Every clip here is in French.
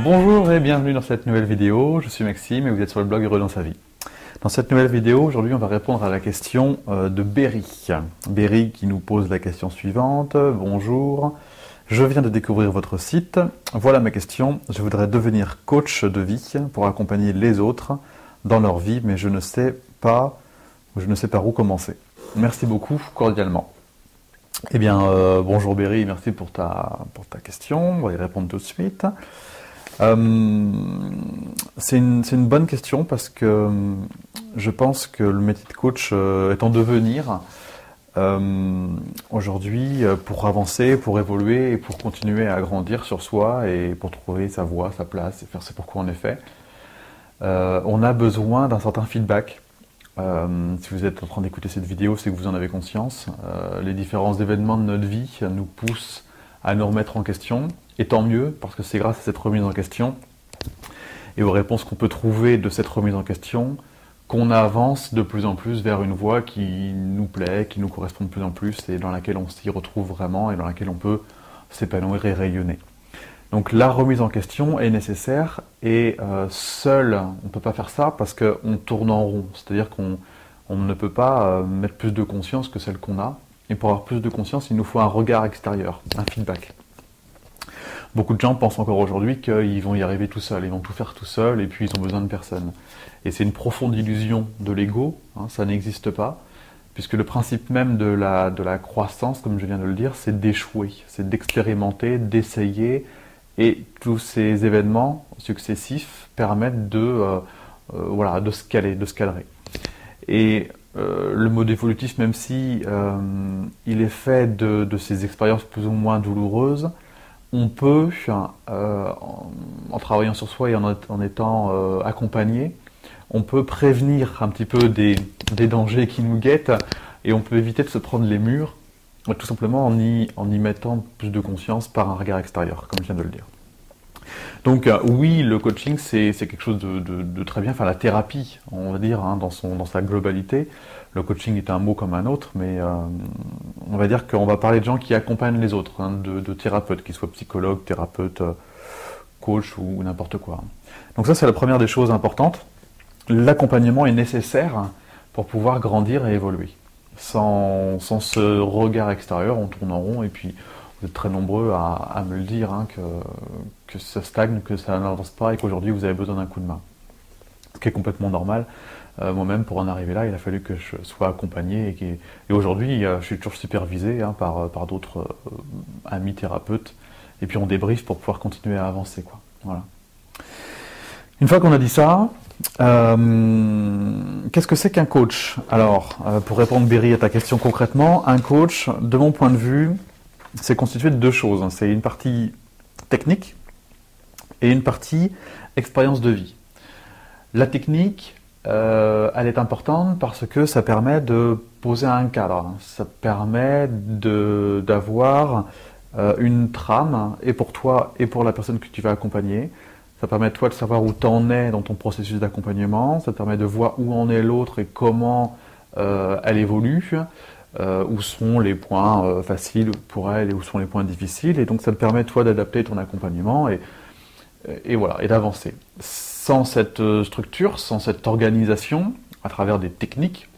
Bonjour et bienvenue dans cette nouvelle vidéo, je suis Maxime et vous êtes sur le blog Heureux dans sa vie. Dans cette nouvelle vidéo, aujourd'hui on va répondre à la question de Berry. Berry qui nous pose la question suivante. Bonjour, je viens de découvrir votre site. Voilà ma question, je voudrais devenir coach de vie pour accompagner les autres dans leur vie, mais je ne sais pas par où commencer. Merci beaucoup, cordialement. Eh bien, bonjour Berry, merci pour ta question, on va y répondre tout de suite. C'est une bonne question parce que je pense que le métier de coach est en devenir aujourd'hui pour avancer, pour évoluer et pour continuer à grandir sur soi et pour trouver sa voie, sa place et faire ce pourquoi on est fait. On a besoin d'un certain feedback. Si vous êtes en train d'écouter cette vidéo, c'est que vous en avez conscience. Les différents événements de notre vie nous poussent à nous remettre en question, et tant mieux, parce que c'est grâce à cette remise en question et aux réponses qu'on peut trouver de cette remise en question qu'on avance de plus en plus vers une voie qui nous plaît, qui nous correspond de plus en plus et dans laquelle on s'y retrouve vraiment et dans laquelle on peut s'épanouir et rayonner. Donc la remise en question est nécessaire et seul on ne peut pas faire ça parce qu'on tourne en rond, c'est-à-dire qu'on ne peut pas mettre plus de conscience que celle qu'on a. Et pour avoir plus de conscience, il nous faut un regard extérieur, un feedback. Beaucoup de gens pensent encore aujourd'hui qu'ils vont y arriver tout seuls, ils vont tout faire tout seuls et puis ils ont besoin de personne. Et c'est une profonde illusion de l'ego, ça n'existe pas, puisque le principe même de la croissance, comme je viens de le dire, c'est d'échouer, c'est d'expérimenter, d'essayer, et tous ces événements successifs permettent de se caler, de se cadrer. Et le mode évolutif, même si il est fait de ces expériences plus ou moins douloureuses, on peut, en travaillant sur soi et en étant accompagné, on peut prévenir un petit peu des dangers qui nous guettent et on peut éviter de se prendre les murs, tout simplement en y mettant plus de conscience par un regard extérieur, comme je viens de le dire. Donc oui, le coaching c'est quelque chose de très bien, enfin la thérapie, on va dire, dans sa globalité. Le coaching est un mot comme un autre, mais on va dire qu'on va parler de gens qui accompagnent les autres, de thérapeutes, qu'ils soient psychologues, thérapeutes, coach ou n'importe quoi. Donc ça c'est la première des choses importantes. L'accompagnement est nécessaire pour pouvoir grandir et évoluer. Sans ce regard extérieur, on tourne en rond et puis vous êtes très nombreux à me le dire, que ça stagne, que ça n'avance pas et qu'aujourd'hui vous avez besoin d'un coup de main. Ce qui est complètement normal. Moi-même, pour en arriver là, il a fallu que je sois accompagné et aujourd'hui, je suis toujours supervisé par d'autres amis thérapeutes et puis on débriefe pour pouvoir continuer à avancer, quoi. Voilà. Une fois qu'on a dit ça, qu'est-ce que c'est qu'un coach? Alors, pour répondre Berry à ta question concrètement, un coach, de mon point de vue, c'est constitué de deux choses. C'est une partie technique et une partie expérience de vie. La technique, elle est importante parce que ça permet de poser un cadre. Ça permet d'avoir une trame, et pour toi et pour la personne que tu vas accompagner. Ça permet toi de savoir où tu en es dans ton processus d'accompagnement. Ça te permet de voir où en est l'autre et comment elle évolue. Où sont les points faciles pour elle et où sont les points difficiles, et donc ça te permet toi d'adapter ton accompagnement et voilà, et d'avancer. Sans cette structure, sans cette organisation, à travers des techniques,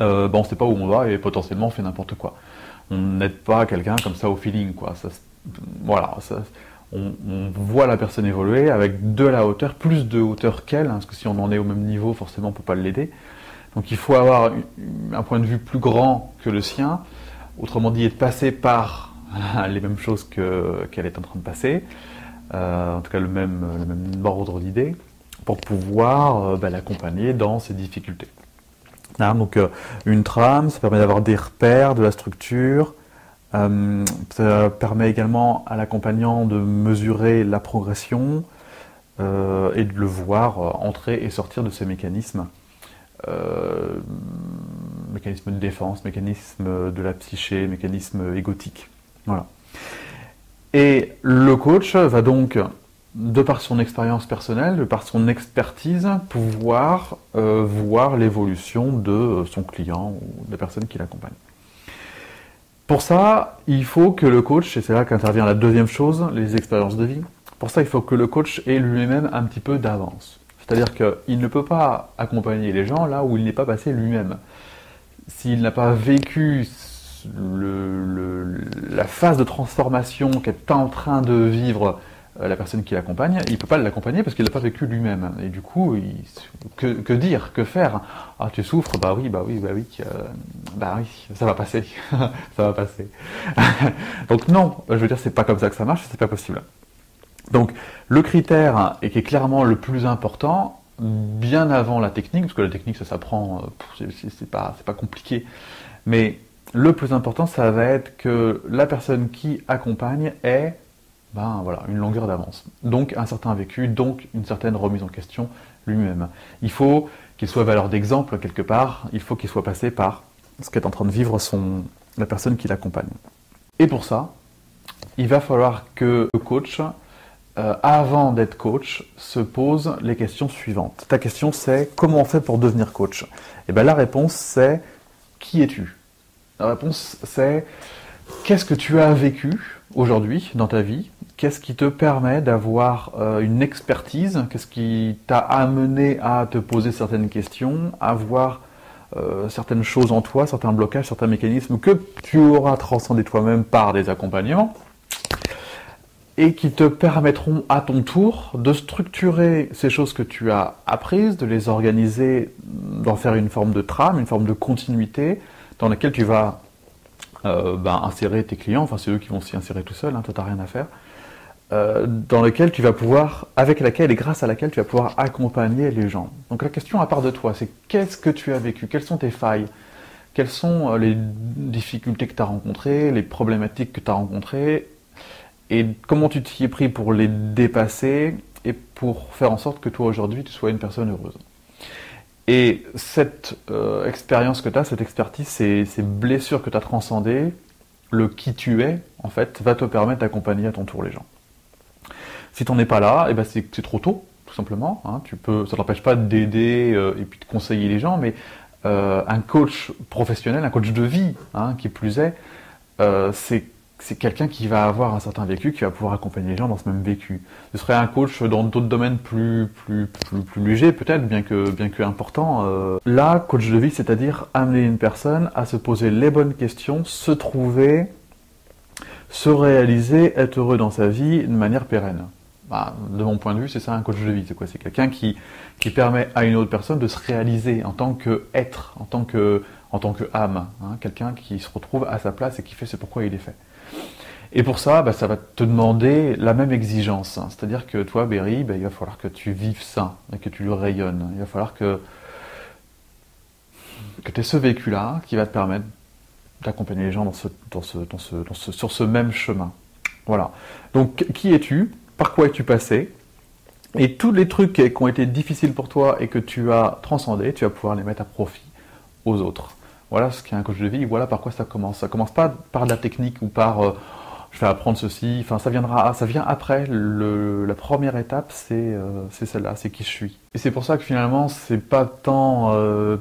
on ne sait pas où on va et potentiellement on fait n'importe quoi. On n'aide pas quelqu'un comme ça au feeling, quoi. On voit la personne évoluer avec de la hauteur, plus de hauteur qu'elle, parce que si on en est au même niveau, forcément on ne peut pas l'aider. Donc il faut avoir un point de vue plus grand que le sien, autrement dit être passé par les mêmes choses qu'elle est en train de passer, en tout cas le même ordre d'idées, pour pouvoir l'accompagner dans ses difficultés. Donc une trame, ça permet d'avoir des repères, de la structure, ça permet également à l'accompagnant de mesurer la progression et de le voir entrer et sortir de ses mécanismes. Mécanisme de défense, mécanisme de la psyché, mécanisme égotique. Voilà. Et le coach va donc, de par son expérience personnelle, de par son expertise, pouvoir voir l'évolution de son client ou de la personne qui l'accompagne. Pour ça, il faut que le coach, et c'est là qu'intervient la deuxième chose, les expériences de vie, Pour ça, il faut que le coach ait lui-même un petit peu d'avance. C'est-à-dire qu'il ne peut pas accompagner les gens là où il n'est pas passé lui-même. S'il n'a pas vécu la phase de transformation qu'est en train de vivre la personne qui l'accompagne, il ne peut pas l'accompagner parce qu'il n'a pas vécu lui-même. Et du coup, que dire, que faire? Ah, tu souffres? Bah oui, ça va passer, ça va passer. Donc non, je veux dire, c'est pas comme ça que ça marche, c'est pas possible. Donc le critère, et qui est clairement le plus important, bien avant la technique, parce que la technique ça s'apprend, c'est pas compliqué, mais le plus important ça va être que la personne qui accompagne ait une longueur d'avance, donc un certain vécu, donc une certaine remise en question lui-même. Il faut qu'il soit valeur d'exemple quelque part, il faut qu'il soit passé par ce qu'est en train de vivre la personne qui l'accompagne. Et pour ça, il va falloir que le coach, avant d'être coach, se pose les questions suivantes. Ta question c'est comment on fait pour devenir coach? Et bien la réponse c'est qui es-tu? La réponse c'est qu'est-ce que tu as vécu aujourd'hui dans ta vie? Qu'est-ce qui te permet d'avoir une expertise? Qu'est-ce qui t'a amené à te poser certaines questions, à voir certaines choses en toi, certains blocages, certains mécanismes que tu auras transcendés toi-même par des accompagnements, et qui te permettront à ton tour de structurer ces choses que tu as apprises, de les organiser, d'en faire une forme de trame, une forme de continuité, dans laquelle tu vas insérer tes clients, enfin c'est eux qui vont s'y insérer tout seuls, toi t'as rien à faire, dans laquelle tu vas pouvoir, avec laquelle et grâce à laquelle tu vas pouvoir accompagner les gens. Donc la question à part de toi, c'est qu'est-ce que tu as vécu, quelles sont tes failles, quelles sont les difficultés que tu as rencontrées, les problématiques que tu as rencontrées, et comment tu t'y es pris pour les dépasser et pour faire en sorte que toi aujourd'hui tu sois une personne heureuse. Et cette expérience que tu as, cette expertise, ces blessures que tu as transcendées, le qui tu es, en fait, va te permettre d'accompagner à ton tour les gens. Si tu n'en es pas là, c'est trop tôt, tout simplement. Ça t'empêche pas d'aider et puis de conseiller les gens, mais un coach professionnel, un coach de vie, qui plus est, c'est quelqu'un qui va avoir un certain vécu, qui va pouvoir accompagner les gens dans ce même vécu. Ce serait un coach dans d'autres domaines plus légers, peut-être, bien que important. Là, coach de vie, c'est-à-dire amener une personne à se poser les bonnes questions, se trouver, se réaliser, être heureux dans sa vie de manière pérenne. De mon point de vue, c'est ça un coach de vie. C'est quoi? C'est quelqu'un qui permet à une autre personne de se réaliser en tant qu'être, en tant que âme. Quelqu'un qui se retrouve à sa place et qui fait ce pourquoi il est fait. Et pour ça, ça va te demander la même exigence. C'est-à-dire que toi, Berry, il va falloir que tu vives ça, et que tu le rayonnes. Il va falloir que tu aies ce vécu-là qui va te permettre d'accompagner les gens sur ce même chemin. Voilà. Donc, qui es-tu? Par quoi es-tu passé? Et tous les trucs qui ont été difficiles pour toi et que tu as transcendés, tu vas pouvoir les mettre à profit aux autres. Voilà ce qu'est un coach de vie, voilà par quoi ça commence. Ça commence pas par de la technique ou par je vais apprendre ceci, ça vient après. La première étape, c'est celle-là, c'est qui je suis. Et c'est pour ça que finalement, c'est pas tant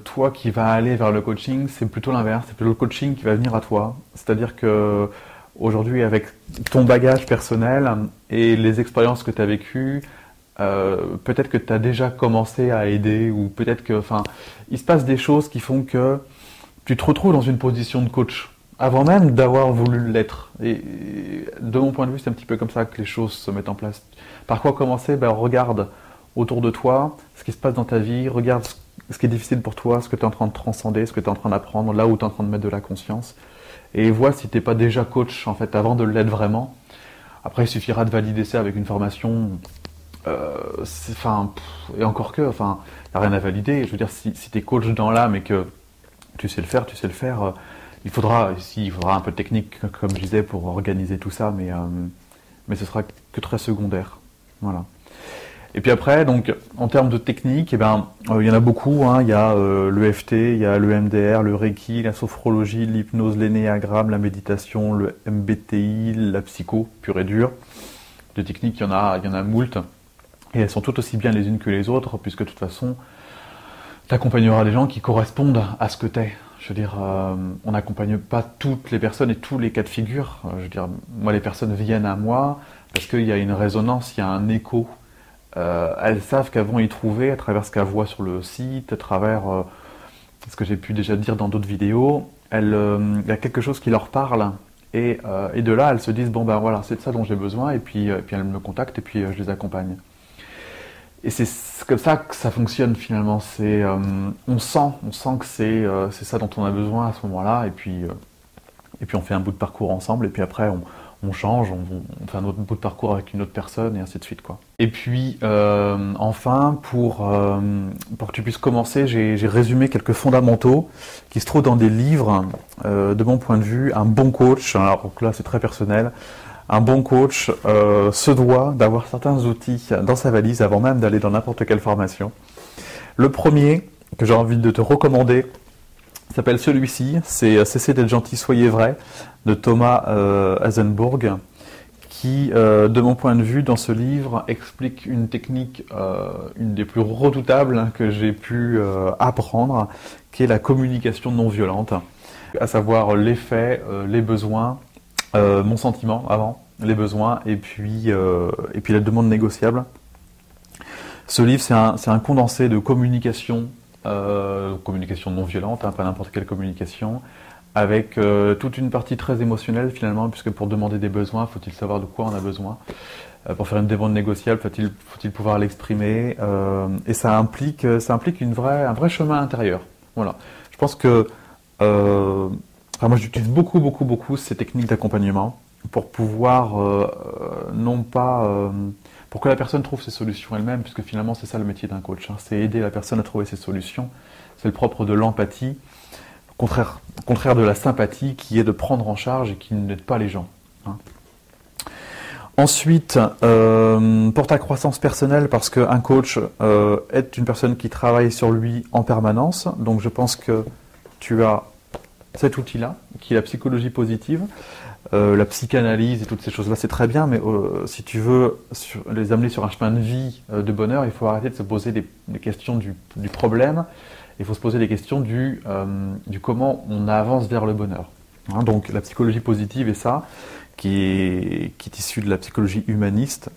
toi qui vas aller vers le coaching, c'est plutôt l'inverse, c'est plutôt le coaching qui va venir à toi. C'est-à-dire que aujourd'hui, avec ton bagage personnel et les expériences que tu as vécues, peut-être que tu as déjà commencé à aider, ou peut-être que, il se passe des choses qui font que tu te retrouves dans une position de coach, avant même d'avoir voulu l'être. Et de mon point de vue, c'est un petit peu comme ça que les choses se mettent en place. Par quoi commencer? Regarde autour de toi ce qui se passe dans ta vie, regarde ce qui est difficile pour toi, ce que tu es en train de transcender, ce que tu es en train d'apprendre, là où tu es en train de mettre de la conscience, et vois si tu n'es pas déjà coach, en fait, avant de l'être vraiment. Après, il suffira de valider ça avec une formation... et encore que, il n'y a rien à valider. Je veux dire, si tu es coach dans l'âme et que tu sais le faire, il faudra un peu de technique, comme je disais, pour organiser tout ça, mais ce sera que très secondaire. Voilà. Et puis après, donc, en termes de technique, il y en a beaucoup. Il y a l'EFT, il y a le MDR, le Reiki, la sophrologie, l'hypnose, l'énéagramme, la méditation, le MBTI, la psycho, pure et dure. Des techniques, il y en a moult. Et elles sont toutes aussi bien les unes que les autres, puisque de toute façon, tu accompagneras des gens qui correspondent à ce que tu es. Je veux dire, on n'accompagne pas toutes les personnes et tous les cas de figure. Je veux dire, moi, les personnes viennent à moi parce qu'il y a une résonance, il y a un écho. Elles savent qu'elles vont y trouver à travers ce qu'elles voient sur le site, à travers ce que j'ai pu déjà dire dans d'autres vidéos. Il y a quelque chose qui leur parle. Et de là, elles se disent, bon ben voilà, c'est de ça dont j'ai besoin, et puis elles me contactent, et puis je les accompagne. Et c'est comme ça que ça fonctionne finalement. On sent que c'est ça dont on a besoin à ce moment-là, et puis on fait un bout de parcours ensemble, et puis après on change, on fait un autre bout de parcours avec une autre personne, et ainsi de suite, quoi. Et puis enfin, pour que tu puisses commencer, j'ai résumé quelques fondamentaux qui se trouvent dans des livres. De mon point de vue, un bon coach, alors donc là c'est très personnel, un bon coach se doit d'avoir certains outils dans sa valise avant même d'aller dans n'importe quelle formation. Le premier que j'ai envie de te recommander s'appelle celui-ci, c'est Cessez d'être gentil, soyez vrai, de Thomas Hasenburg, qui, de mon point de vue, dans ce livre, explique une technique, une des plus redoutables que j'ai pu apprendre, qui est la communication non violente, à savoir les faits, les besoins, mon sentiment avant, les besoins, et puis la demande négociable. Ce livre, c'est un condensé de communication non violente, hein, pas n'importe quelle communication, avec toute une partie très émotionnelle finalement, puisque pour demander des besoins, faut-il savoir de quoi on a besoin. Pour faire une demande négociable, faut-il pouvoir l'exprimer. Et ça implique un vrai chemin intérieur. Voilà. Je pense que moi j'utilise beaucoup ces techniques d'accompagnement pour pouvoir non pas pour que la personne trouve ses solutions elle-même, puisque finalement c'est ça le métier d'un coach, hein, c'est aider la personne à trouver ses solutions. C'est le propre de l'empathie, contraire de la sympathie qui est de prendre en charge et qui n'aide pas les gens, hein. Ensuite, pour ta croissance personnelle, parce qu'un coach est une personne qui travaille sur lui en permanence, donc je pense que tu as cet outil-là, qui est la psychologie positive. La psychanalyse et toutes ces choses-là, c'est très bien, mais si tu veux les amener sur un chemin de vie de bonheur, il faut arrêter de se poser des questions du problème, il faut se poser des questions du comment on avance vers le bonheur. Hein, donc la psychologie positive est ça, qui est issue de la psychologie humaniste,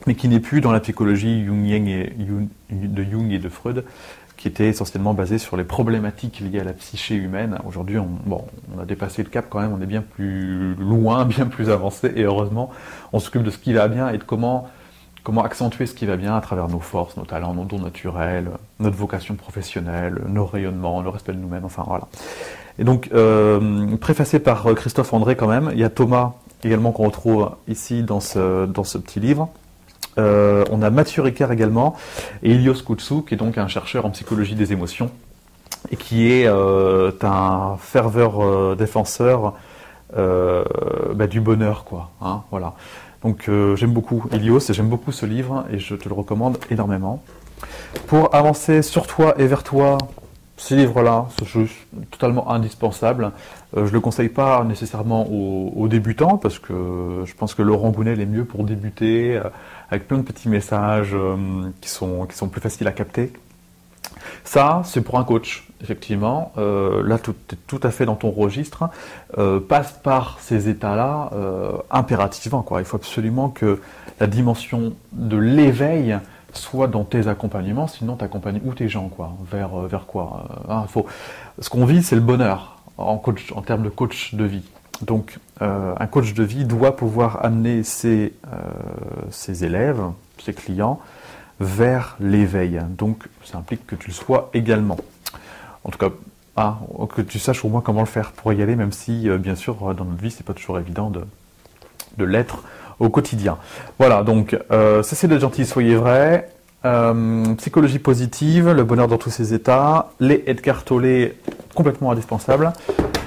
mais qui n'est plus dans la psychologie jungienne de Jung et de Freud, qui était essentiellement basé sur les problématiques liées à la psyché humaine. Aujourd'hui, on a dépassé le cap quand même, on est bien plus loin, bien plus avancé, et heureusement, on s'occupe de ce qui va bien et de comment accentuer ce qui va bien à travers nos forces, nos talents, nos dons naturels, notre vocation professionnelle, nos rayonnements, le respect de nous-mêmes, enfin voilà. Et donc, préfacé par Christophe André quand même, il y a Thomas également qu'on retrouve ici dans ce petit livre. On a Mathieu Ricard également, et Ilios Koutsu, qui est donc un chercheur en psychologie des émotions, et qui est un ferveur défenseur du bonheur, quoi. Hein, voilà. Donc j'aime beaucoup Ilios, et j'aime beaucoup ce livre, et je te le recommande énormément. Pour avancer sur toi et vers toi, ces livres-là sont totalement indispensables. Je ne le conseille pas nécessairement aux débutants, parce que je pense que Laurent Gounel est mieux pour débuter, avec plein de petits messages qui sont plus faciles à capter. Ça, c'est pour un coach, effectivement. Là, tout à fait dans ton registre. Passe par ces états-là impérativement, quoi. Il faut absolument que la dimension de l'éveil soit dans tes accompagnements, sinon tu accompagnes où tes gens, quoi, vers quoi. Ce qu'on vit, c'est le bonheur en termes de coach de vie. Donc, un coach de vie doit pouvoir amener ses élèves, ses clients, vers l'éveil. Donc, ça implique que tu le sois également. En tout cas, que tu saches au moins comment le faire pour y aller, même si, bien sûr, dans notre vie, c'est pas toujours évident de l'être au quotidien. Voilà, donc, cessez d'être gentil, soyez vrai. Psychologie positive, le bonheur dans tous ses états, les Edgar Tolle, complètement indispensables.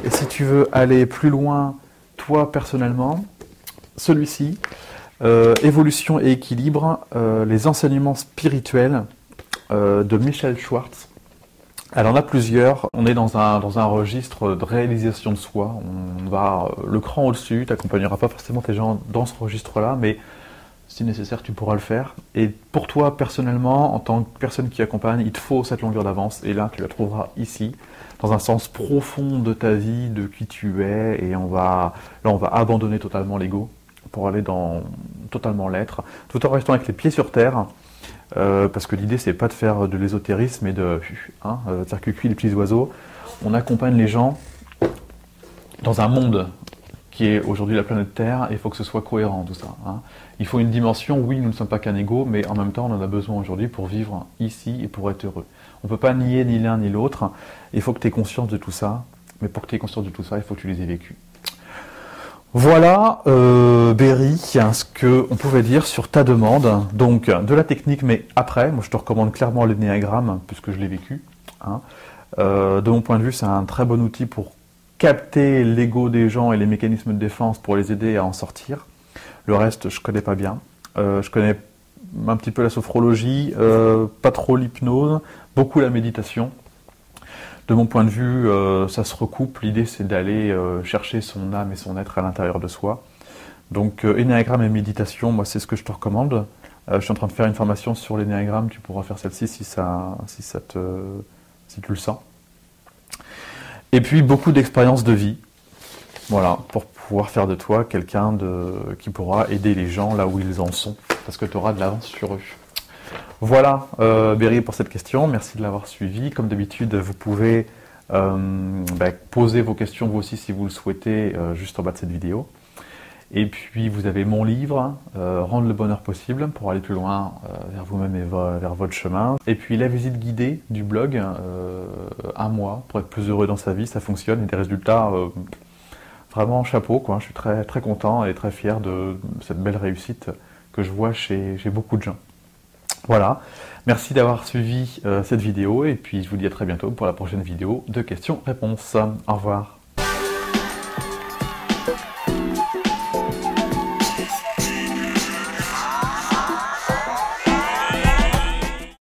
Et si tu veux aller plus loin, toi personnellement, celui-ci, Évolution et équilibre, les enseignements spirituels de Michel Schwartz. Elle en a plusieurs. On est dans un registre de réalisation de soi. On va le cran au-dessus. Tu n'accompagneras pas forcément tes gens dans ce registre-là, mais si nécessaire, tu pourras le faire. Et pour toi, personnellement, en tant que personne qui accompagne, il te faut cette longueur d'avance. Et là, tu la trouveras ici. dans un sens profond de ta vie, de qui tu es, et là on va abandonner totalement l'ego pour aller dans totalement l'être, tout en restant avec les pieds sur terre, parce que l'idée c'est pas de faire de l'ésotérisme et de dire que cuit les petits oiseaux. On accompagne les gens dans un monde qui est aujourd'hui la planète Terre, et il faut que ce soit cohérent tout ça. Il faut une dimension, oui, nous ne sommes pas qu'un ego, mais en même temps on en a besoin aujourd'hui pour vivre ici et pour être heureux. On ne peut pas nier ni l'un ni l'autre, il faut que tu aies conscience de tout ça, mais pour que tu aies conscience de tout ça, il faut que tu les aies vécus. Voilà, Berry, ce qu'on pouvait dire sur ta demande. Donc, de la technique, mais après, moi je te recommande clairement l'énéagramme, puisque je l'ai vécu. De mon point de vue, c'est un très bon outil pour capter l'ego des gens et les mécanismes de défense pour les aider à en sortir. Le reste, je connais pas bien. Je connais un petit peu la sophrologie, pas trop l'hypnose, beaucoup la méditation. De mon point de vue, ça se recoupe. L'idée, c'est d'aller chercher son âme et son être à l'intérieur de soi. Donc, énéagramme et méditation, moi, c'est ce que je te recommande. Je suis en train de faire une formation sur l'énéagramme. Tu pourras faire celle-ci si tu le sens. Et puis, beaucoup d'expériences de vie. Voilà, pour pouvoir faire de toi quelqu'un qui pourra aider les gens là où ils en sont. Parce que tu auras de l'avance sur eux. Voilà, Berry, pour cette question. Merci de l'avoir suivi. Comme d'habitude, vous pouvez poser vos questions, vous aussi, si vous le souhaitez, juste en bas de cette vidéo. Et puis, vous avez mon livre, Rendre le bonheur possible, pour aller plus loin vers vous-même et vers votre chemin. Et puis, la visite guidée du blog, un mois, pour être plus heureux dans sa vie, ça fonctionne. Et des résultats, vraiment chapeau, quoi. Je suis très, très content et très fier de cette belle réussite que je vois chez beaucoup de gens. Voilà, merci d'avoir suivi cette vidéo et puis je vous dis à très bientôt pour la prochaine vidéo de questions-réponses. Au revoir.